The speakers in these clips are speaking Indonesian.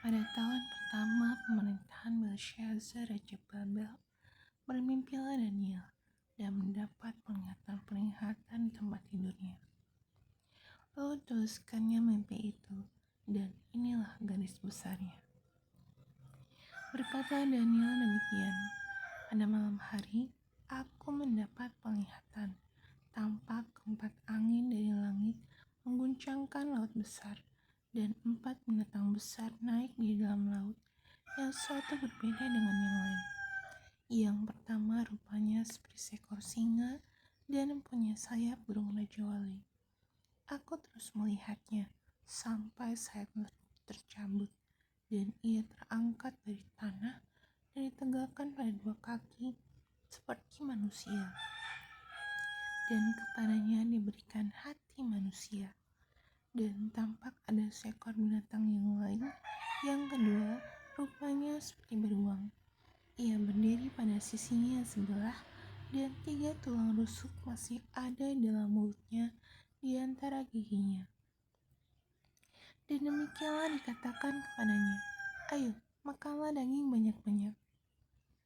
Pada tahun pertama pemerintahan Belshazzar Raja Babel, bermimpilah Daniel dan mendapat penglihatan-penglihatan di tempat tidurnya. Lalu tuliskannya mimpi itu, dan inilah garis besarnya. Berkata Daniel demikian, pada malam hari aku mendapat penglihatan, tampak 4 angin dari langit mengguncangkan laut besar, dan 4 binatang besar naik di dalam laut, yang satu berbeda dengan yang lain. Yang pertama rupanya seperti seekor singa dan punya sayap burung raja wali. Aku terus melihatnya sampai sayap tercabut, dan ia terangkat dari tanah dan ditegakkan pada 2 kaki seperti manusia, dan kepadanya diberikan hati manusia. Dan tampak ada seekor binatang yang lain, yang kedua rupanya seperti beruang. Ia berdiri pada sisinya yang sebelah, dan 3 tulang rusuk masih ada dalam mulutnya di antara giginya. Dan demikianlah dikatakan kepadanya, ayo makanlah daging banyak-banyak.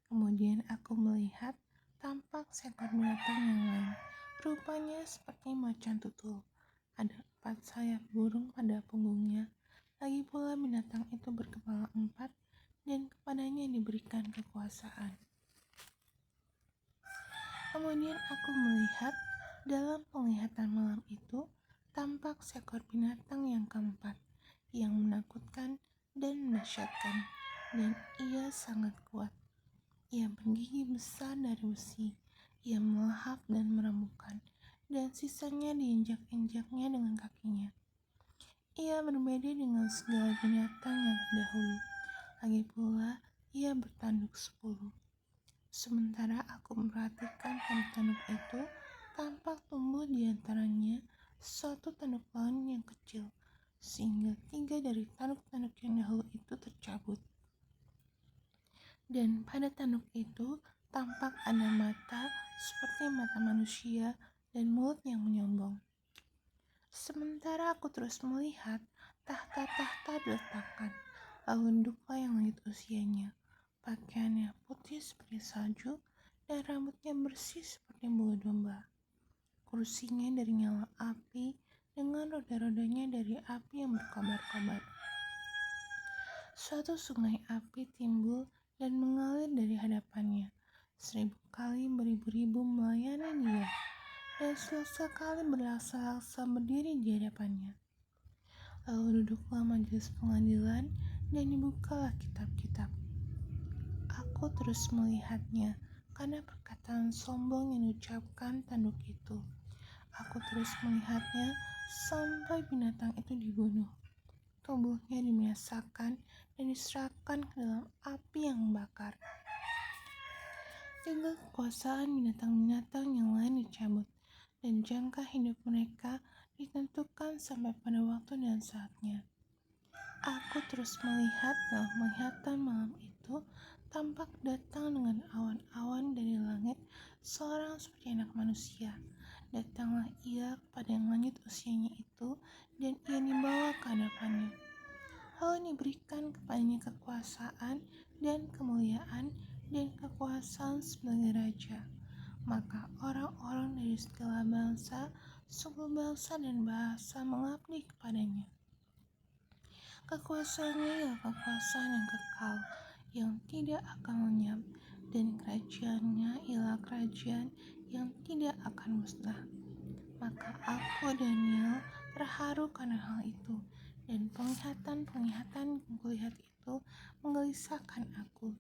Kemudian aku melihat tampak seekor binatang yang lain, rupanya seperti macan tutul. Ada 4 sayap burung pada punggungnya. Lagi pula binatang itu berkepala 4, dan kepadanya diberikan kekuasaan. Kemudian aku melihat dalam penglihatan malam itu tampak seekor binatang yang keempat, yang menakutkan dan mendahsyatkan, dan ia sangat kuat. Ia bergigi besar dari besi, ia melahap dan merembukan, dan sisanya diinjak-injaknya dengan kakinya. Ia berbeda dengan segala binatang yang terdahulu. Lagi pula ia bertanduk 10. Sementara aku memperhatikan tanduk-tanduk itu, tampak tumbuh di antaranya suatu tanduk lain yang kecil, sehingga 3 dari tanduk-tanduk yang dahulu itu tercabut. Dan pada tanduk itu tampak ada mata seperti mata manusia dan mulut yang menyombong. Sementara aku terus melihat, tahta-tahta diletakkan, lalu duduklah yang langit usianya. Pakaiannya putih seperti salju, dan rambutnya bersih seperti bulu domba. Kursinya dari nyala api, dengan roda-rodanya dari api yang berkobar-kobar. Suatu sungai api timbul dan mengalir dari hadapannya. 1000 kali beribu-ribu melayani dia, dan sekali berlaksa-laksa berdiri di hadapannya. Lalu duduklah majelis pengadilan, dan dibukalah kitab-kitab. Aku terus melihatnya, karena perkataan sombong yang diucapkan tanduk itu. Aku terus melihatnya sampai binatang itu dibunuh. Tubuhnya dibinasakan dan diserahkan ke dalam api yang membakar. Juga kekuasaan binatang-binatang yang lain dicabut, dan jangka hidup mereka ditentukan sampai pada waktu dan saatnya. Aku terus melihat dalam penglihatan malam itu, tampak datang dengan awan-awan dari langit seorang seperti anak manusia. Datanglah ia kepada yang lanjut usianya itu, dan ia dibawa ke hadapannya. Lalu diberikan kepadanya kekuasaan dan kemuliaan dan kekuasaan sebagai raja. Maka orang-orang dari segala bangsa, suku bangsa dan bahasa mengabdi kepadanya. Kekuasaannya ialah kekuasaan yang kekal, yang tidak akan lenyap, dan kerajaannya ialah kerajaan yang tidak akan musnah. Maka aku, Daniel, terharu karena hal itu, dan penglihatan-penglihatan yang kulihat itu menggelisahkan aku.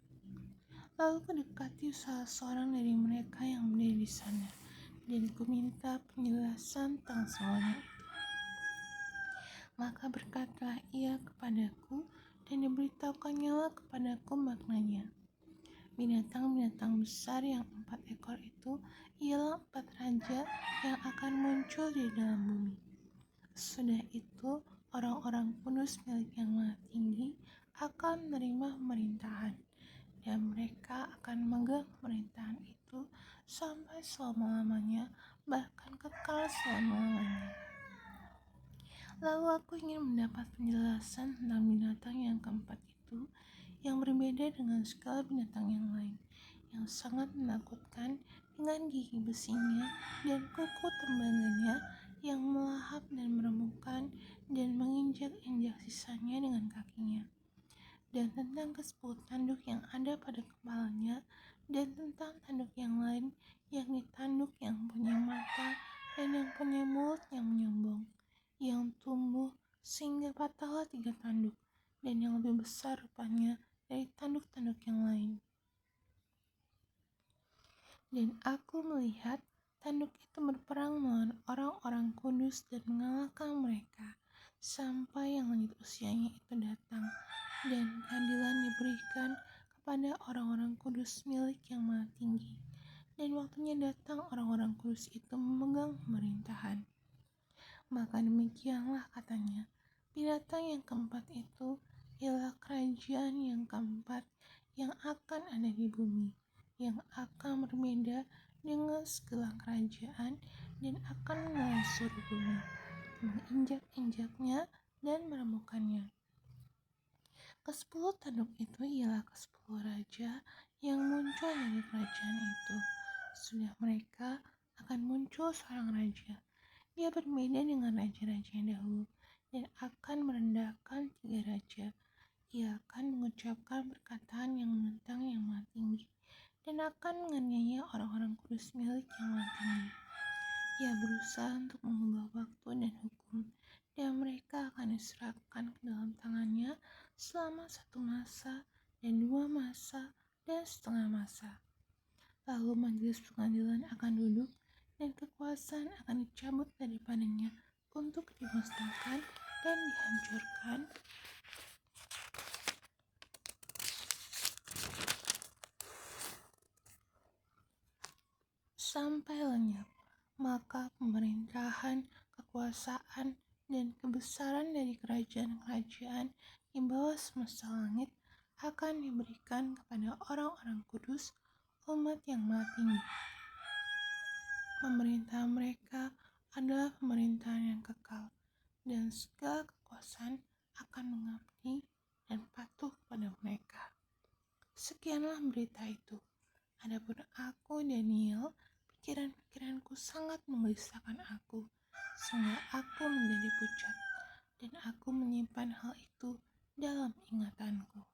Lalu kudekati salah seorang dari mereka yang berdiri di sana, dan kuminta penjelasan tentang semuanya itu. Maka berkatalah ia kepadaku, dan diberitahukannya kepadaku maknanya. Binatang-binatang besar yang 4 ekor itu ialah 4 raja yang akan muncul di dalam bumi. Sudah itu, orang-orang kudus milik Yang Maha Tinggi akan menerima pemerintahan, dan mereka akan memegang pemerintahan itu sampai selama-lamanya, bahkan kekal selama-lamanya. Lalu aku ingin mendapat penjelasan tentang binatang yang keempat itu, yang berbeda dengan segala binatang yang lain, yang sangat menakutkan dengan gigi besinya dan kuku tembagannya yang melahap dan meremukkan dan menginjak-injak sisanya dengan kakinya, dan tentang ke-10 tanduk yang ada pada kepalanya, dan tentang tanduk yang lain, yakni tanduk yang punya mata dan yang punya mulut yang menyombong, yang tumbuh sehingga patahlah 3 tanduk, dan yang lebih besar rupanya dari tanduk-tanduk yang lain. Dan aku melihat tanduk itu berperang melawan orang-orang kudus dan mengalahkan mereka, sampai yang lanjut usianya itu datang, dan keadilan diberikan kepada orang-orang kudus milik Yang Maha Tinggi. Dan waktunya datang orang-orang kudus itu memegang pemerintahan. Maka demikianlah katanya, binatang yang keempat itu ialah kerajaan yang keempat yang akan ada di bumi, yang akan berbeda dengan segala kerajaan dan akan menarik seluruh bumi, menginjak-injaknya dan meremukkannya. Ke-10 tanduk itu ialah ke-10 raja yang muncul dari kerajaan itu. Sudah mereka akan muncul seorang raja. Dia berbeda dengan raja-raja yang dahulu dan akan merendahkan 3 raja. Ia akan mengucapkan perkataan yang menentang Yang Maha Tinggi dan akan menganiaya orang-orang kudus milik Yang Maha Tinggi. Ia berusaha untuk mengubah waktu dan hukum, dan mereka akan diserahkan ke dalam tangannya selama 1 masa dan 2 masa dan setengah masa. Lalu majelis pengadilan akan duduk dan kekuasaan akan dicabut daripadanya untuk dimusnahkan dan dihancurkan sampai lenyap. Maka pemerintahan, kekuasaan, dan kebesaran dari kerajaan-kerajaan di bawah semesta langit akan diberikan kepada orang-orang kudus, umat Yang Maha Tinggi. Pemerintahan mereka adalah pemerintahan yang kekal, dan segala kekuasaan akan mengabdi dan patuh pada mereka. Sekianlah berita itu. Adapun aku, Daniel, pikiran-pikiranku sangat menggelisahkan aku, sehingga aku menjadi pucat, dan aku menyimpan hal itu dalam ingatanku.